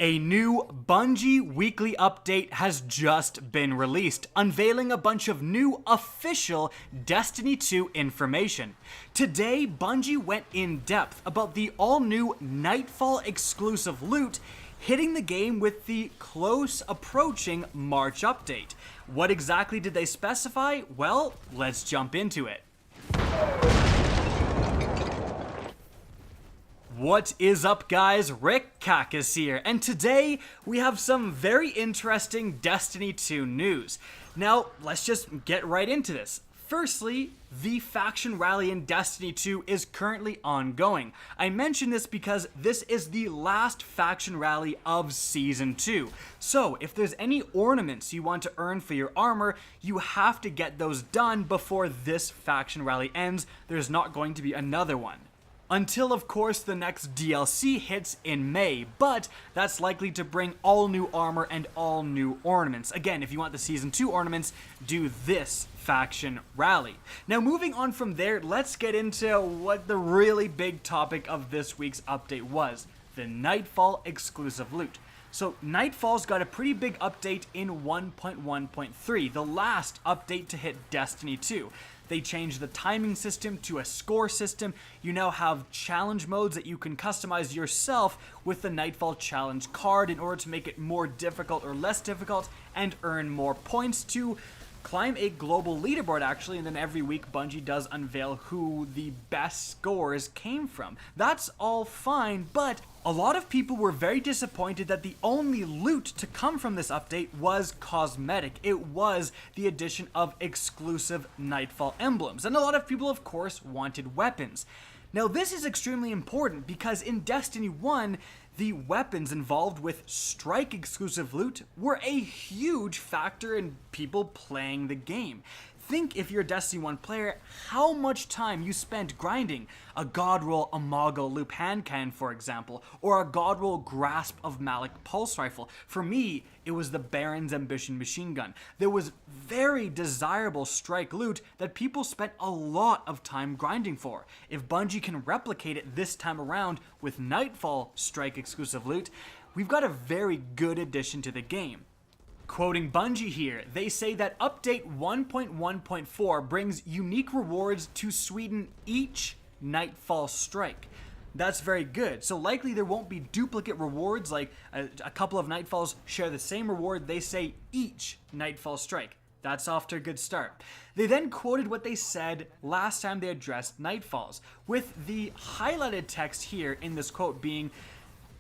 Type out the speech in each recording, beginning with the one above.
A new Bungie weekly update has just been released, unveiling a bunch of new official Destiny 2 information. Today, Bungie went in depth about the all-new Nightfall exclusive loot hitting the game with the close approaching March update. What exactly did they specify? Well, let's jump into it. What is up, guys? Rick Kakas here, and today we have some very interesting Destiny 2 news. Now, let's just get right into this. Firstly, the faction rally in Destiny 2 is currently ongoing. I mention this because this is the last faction rally of Season 2. So, if there's any ornaments you want to earn for your armor, you have to get those done before this faction rally ends. There's not going to be another one. Until, of course, the next DLC hits in May, but that's likely to bring all new armor and all new ornaments. Again, if you want the Season 2 ornaments, do this faction rally. Now, moving on from there, let's get into what the really big topic of this week's update was, the Nightfall exclusive loot. So, Nightfall's got a pretty big update in 1.1.3, the last update to hit Destiny 2. They changed the timing system to a score system. You now have challenge modes that you can customize yourself with the Nightfall challenge card in order to make it more difficult or less difficult and earn more points to climb a global leaderboard, actually, and then every week Bungie does unveil who the best scores came from. That's all fine, but a lot of people were very disappointed that the only loot to come from this update was cosmetic. It was the addition of exclusive Nightfall emblems, and a lot of people, of course, wanted weapons. Now, this is extremely important because in Destiny 1, the weapons involved with Strike exclusive loot were a huge factor in people playing the game. Think, if you're a Destiny 1 player, how much time you spent grinding a God Roll Imago Loop hand cannon, for example, or a God Roll Grasp of Malik pulse rifle. For me, it was the Baron's Ambition machine gun. There was very desirable Strike loot that people spent a lot of time grinding for. If Bungie can replicate it this time around with Nightfall Strike exclusive loot, we've got a very good addition to the game. Quoting Bungie here, they say that update 1.1.4 brings unique rewards to Sweden each Nightfall Strike. That's very good. So likely there won't be duplicate rewards, like a couple of Nightfalls share the same reward. They say each Nightfall Strike. That's off to a good start. They then quoted what they said last time they addressed Nightfalls, with the highlighted text here in this quote being,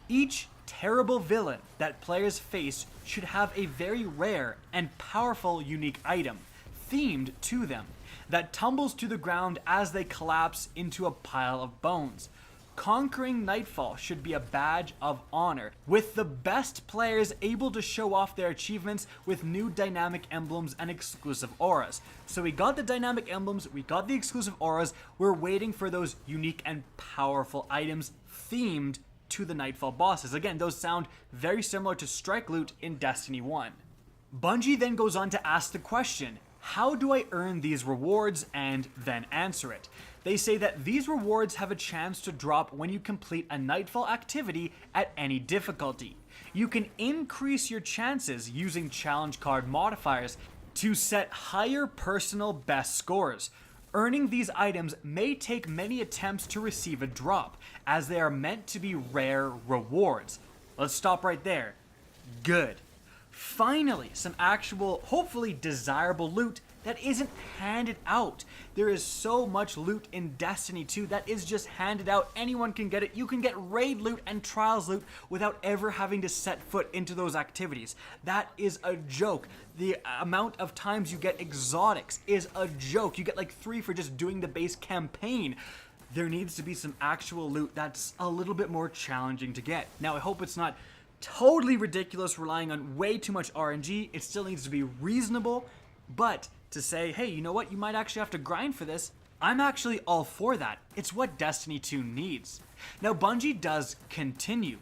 each terrible villain that players face should have a very rare and powerful unique item, themed to them, that tumbles to the ground as they collapse into a pile of bones. Conquering Nightfall should be a badge of honor, with the best players able to show off their achievements with new dynamic emblems and exclusive auras. So we got the dynamic emblems, we got the exclusive auras, we're waiting for those unique and powerful items themed to the Nightfall bosses. Again, those sound very similar to Strike loot in Destiny 1. Bungie then goes on to ask the question, how do I earn these rewards, and then answer it? They say that these rewards have a chance to drop when you complete a Nightfall activity at any difficulty. You can increase your chances using challenge card modifiers to set higher personal best scores. Earning these items may take many attempts to receive a drop, as they are meant to be rare rewards. Let's stop right there. Good. Finally, some actual, hopefully desirable loot that isn't handed out. There is so much loot in Destiny 2 that is just handed out. Anyone can get it. You can get raid loot and trials loot without ever having to set foot into those activities. That is a joke. The amount of times you get exotics is a joke. You get like 3 for just doing the base campaign. There needs to be some actual loot that's a little bit more challenging to get. Now, I hope it's not totally ridiculous relying on way too much RNG. It still needs to be reasonable, but to say, hey, you know what, you might actually have to grind for this, I'm actually all for that. It's what Destiny 2 needs. Now, Bungie does continue.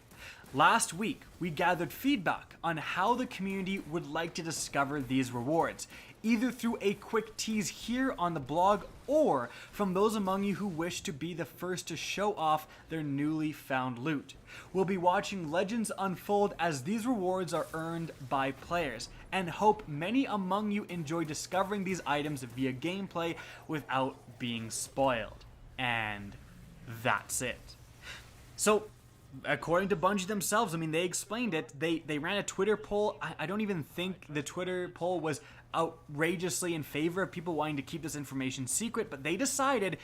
Last week, we gathered feedback on how the community would like to discover these rewards. either through a quick tease here on the blog or from those among you who wish to be the first to show off their newly found loot. We'll be watching legends unfold as these rewards are earned by players, and hope many among you enjoy discovering these items via gameplay without being spoiled. And that's it. So, according to Bungie themselves, I mean, they explained it. They ran a Twitter poll. I don't even think the Twitter poll was outrageously in favor of people wanting to keep this information secret, but they decided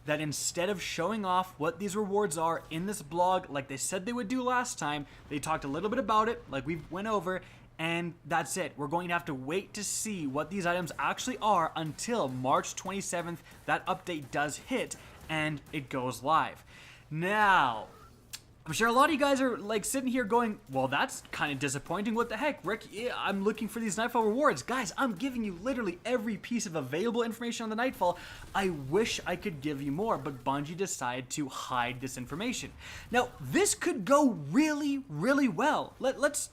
that instead of showing off what these rewards are in this blog, like they said they would do last time, they talked a little bit about it, like we went over, and that's it. We're going to have to wait to see what these items actually are until March 27th. That update does hit, and it goes live. Now, I'm sure a lot of you guys are like sitting here going, well, that's kind of disappointing. What the heck, Rick? Yeah, I'm looking for these Nightfall rewards. Guys, I'm giving you literally every piece of available information on the Nightfall. I wish I could give you more, but Bungie decided to hide this information. Now, this could go really, really well. Let's,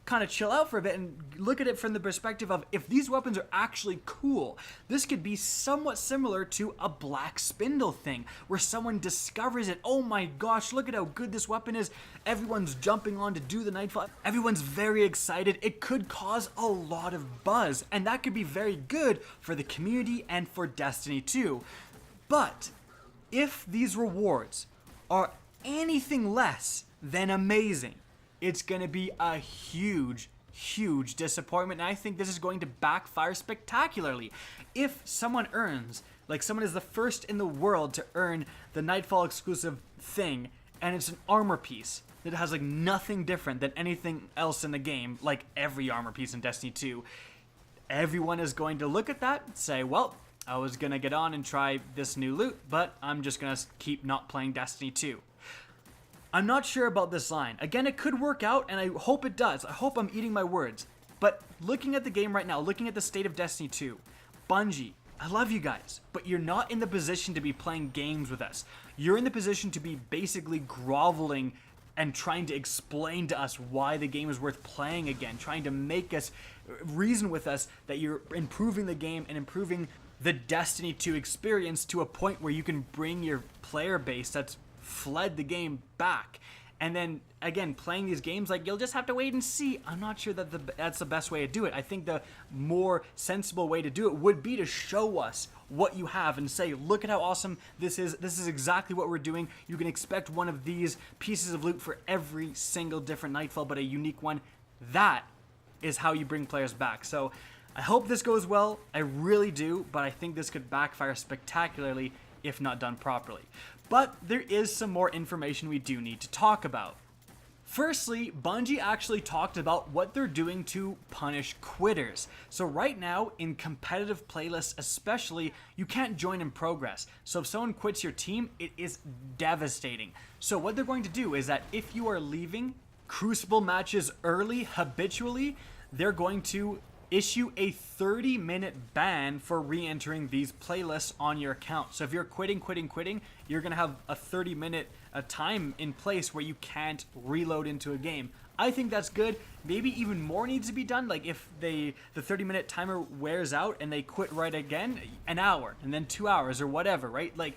kind of chill out for a bit and look at it from the perspective of if these weapons are actually cool. This could be somewhat similar to a black spindle thing where someone discovers it. Oh my gosh, look at how good this weapon is. Everyone's jumping on to do the Nightfall. Everyone's very excited. It could cause a lot of buzz, and that could be very good for the community and for Destiny 2. But if these rewards are anything less than amazing, it's going to be a huge, huge disappointment, and I think this is going to backfire spectacularly. If someone is the first in the world to earn the Nightfall exclusive thing, and it's an armor piece that has like nothing different than anything else in the game, like every armor piece in Destiny 2, everyone is going to look at that and say, well, I was going to get on and try this new loot, but I'm just going to keep not playing Destiny 2. I'm not sure about this line. Again, it could work out, and I hope it does. I hope I'm eating my words. But looking at the game right now, looking at the state of Destiny 2, Bungie, I love you guys, but you're not in the position to be playing games with us. You're in the position to be basically groveling and trying to explain to us why the game is worth playing again, trying to make us reason with us that you're improving the game and improving the Destiny 2 experience to a point where you can bring your player base that's fled the game back. And then again, playing these games, like, you'll just have to wait and see. I'm not sure that that's the best way to do it. I think the more sensible way to do it would be to show us what you have and say, look at how awesome this is. This is exactly what we're doing. You can expect one of these pieces of loot for every single different Nightfall, but a unique one. That is how you bring players back. So I hope this goes well. I really do, but I think this could backfire spectacularly if not done properly. But there is some more information we do need to talk about. Firstly, Bungie actually talked about what they're doing to punish quitters. So right now, in competitive playlists especially, you can't join in progress. So if someone quits your team, it is devastating. So what they're going to do is that if you are leaving Crucible matches early habitually, they're going to issue a 30-minute ban for re-entering these playlists on your account. So if you're quitting, you're going to have a 30-minute time in place where you can't reload into a game. I think that's good. Maybe even more needs to be done. Like if the 30-minute timer wears out and they quit right again, an hour and then 2 hours or whatever, right? Like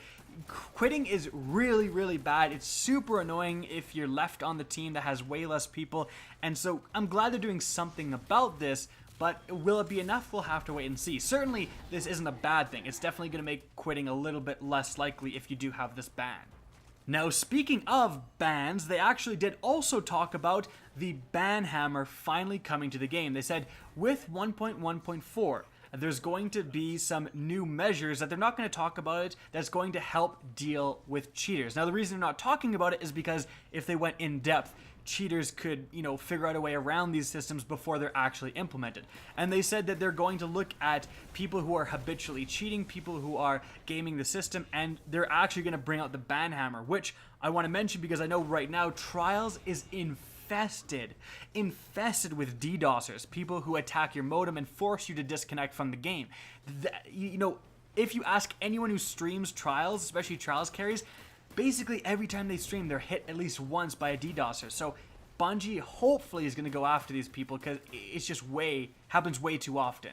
quitting is really, really bad. It's super annoying if you're left on the team that has way less people. And so I'm glad they're doing something about this. But will it be enough? We'll have to wait and see. Certainly, this isn't a bad thing. It's definitely going to make quitting a little bit less likely if you do have this ban. Now, speaking of bans, they actually did also talk about the ban hammer finally coming to the game. They said with 1.1.4, there's going to be some new measures that they're not going to talk about it that's going to help deal with cheaters. Now, the reason they're not talking about it is because if they went in depth, cheaters could, figure out a way around these systems before they're actually implemented. And they said that they're going to look at people who are habitually cheating, people who are gaming the system, and they're actually going to bring out the ban hammer, which I want to mention because I know right now Trials is infested with DDoSers, people who attack your modem and force you to disconnect from the game. If you ask anyone who streams Trials, especially Trials carries, basically every time they stream, they're hit at least once by a DDoSer. So Bungie hopefully is going to go after these people because it's just happens way too often.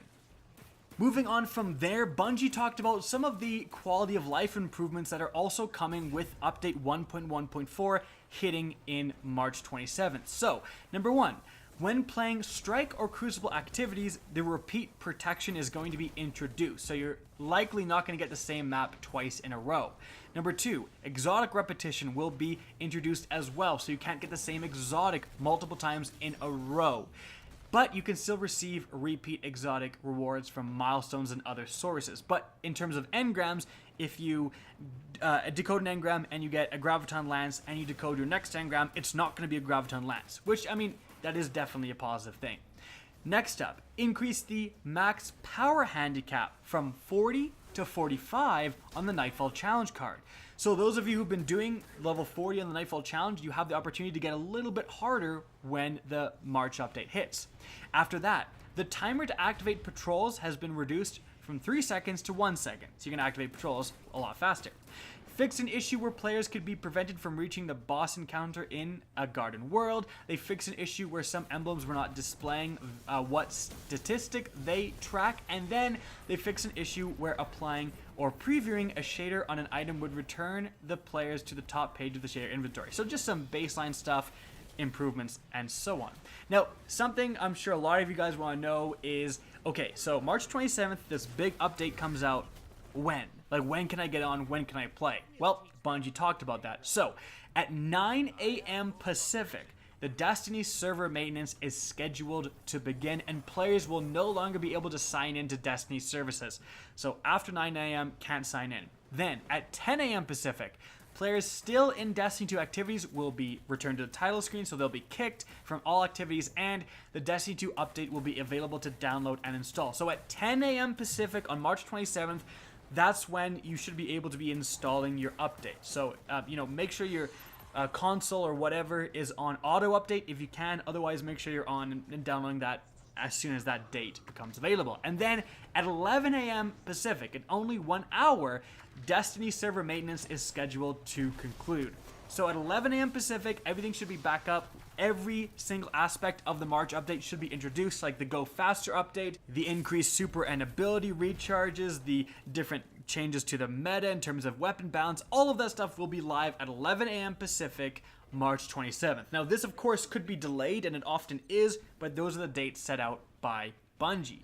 Moving on from there, Bungie talked about some of the quality of life improvements that are also coming with update 1.1.4 hitting in March 27th. So, number one, when playing Strike or Crucible activities, the repeat protection is going to be introduced, so you're likely not going to get the same map twice in a row. Number two, exotic repetition will be introduced as well, so you can't get the same exotic multiple times in a row. But you can still receive repeat exotic rewards from milestones and other sources. But in terms of engrams, if you decode an engram and you get a Graviton Lance and you decode your next engram, it's not going to be a Graviton Lance, which, I mean, that is definitely a positive thing. Next up, increase the max power handicap from 40 to 45 on the Nightfall Challenge card. So those of you who've been doing level 40 on the Nightfall Challenge, you have the opportunity to get a little bit harder when the March update hits. After that, the timer to activate patrols has been reduced from 3 seconds to 1 second, so you can activate patrols a lot faster. Fixed an issue where players could be prevented from reaching the boss encounter in a garden world. They fixed an issue where some emblems were not displaying what statistic they track. And then they fixed an issue where applying or previewing a shader on an item would return the players to the top page of the shader inventory. So just some baseline stuff, improvements, and so on. Now, something I'm sure a lot of you guys want to know is, okay, so March 27th, this big update comes out. When? Like, when can I get on? When can I play? Well, Bungie talked about that. So, at 9 a.m. Pacific, the Destiny server maintenance is scheduled to begin, and players will no longer be able to sign in to Destiny services. So, after 9 a.m., can't sign in. Then, at 10 a.m. Pacific, players still in Destiny 2 activities will be returned to the title screen, so they'll be kicked from all activities, and the Destiny 2 update will be available to download and install. So, at 10 a.m. Pacific on March 27th, that's when you should be able to be installing your update. So, make sure your console or whatever is on auto update if you can. Otherwise, make sure you're on and downloading that as soon as that date becomes available. And then at 11 a.m. Pacific, in only 1 hour, Destiny server maintenance is scheduled to conclude. So at 11 a.m. Pacific, everything should be back up. Every single aspect of the March update should be introduced, like the Go Faster update, the increased super and ability recharges, the different changes to the meta in terms of weapon balance. All of that stuff will be live at 11 a.m. Pacific, March 27th. Now, this, of course, could be delayed, and it often is, but those are the dates set out by Bungie.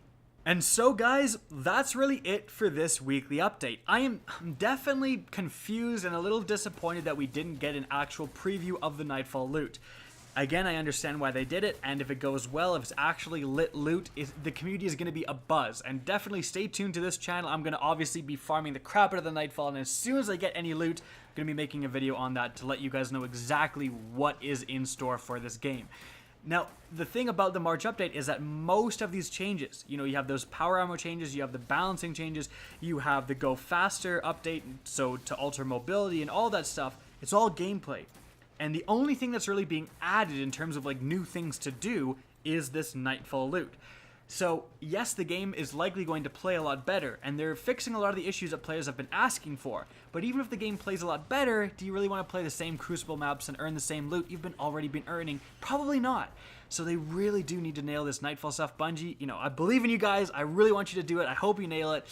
And so, guys, that's really it for this weekly update. I'm definitely confused and a little disappointed that we didn't get an actual preview of the Nightfall loot. Again, I understand why they did it, and if it goes well, if it's actually lit loot, the community is going to be abuzz. And definitely stay tuned to this channel. I'm going to obviously be farming the crap out of the Nightfall, and as soon as I get any loot, I'm going to be making a video on that to let you guys know exactly what is in store for this game. Now, the thing about the March update is that most of these changes, you have those power armor changes, you have the balancing changes, you have the Go Faster update, so to alter mobility and all that stuff, it's all gameplay. And the only thing that's really being added in terms of like new things to do is this Nightfall loot. So yes, the game is likely going to play a lot better, and they're fixing a lot of the issues that players have been asking for. But even if the game plays a lot better, do you really want to play the same Crucible maps and earn the same loot you've already been earning? Probably not. So they really do need to nail this Nightfall stuff. Bungie, I believe in you guys. I really want you to do it. I hope you nail it.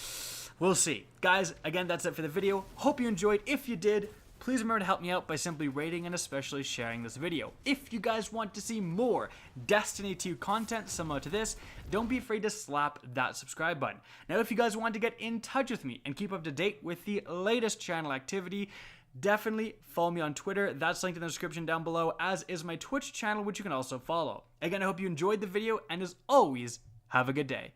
We'll see. Guys, again, that's it for the video. Hope you enjoyed. If you did, please remember to help me out by simply rating and especially sharing this video. If you guys want to see more Destiny 2 content similar to this, don't be afraid to slap that subscribe button. Now, if you guys want to get in touch with me and keep up to date with the latest channel activity, definitely follow me on Twitter. That's linked in the description down below, as is my Twitch channel, which you can also follow. Again, I hope you enjoyed the video, and as always, have a good day.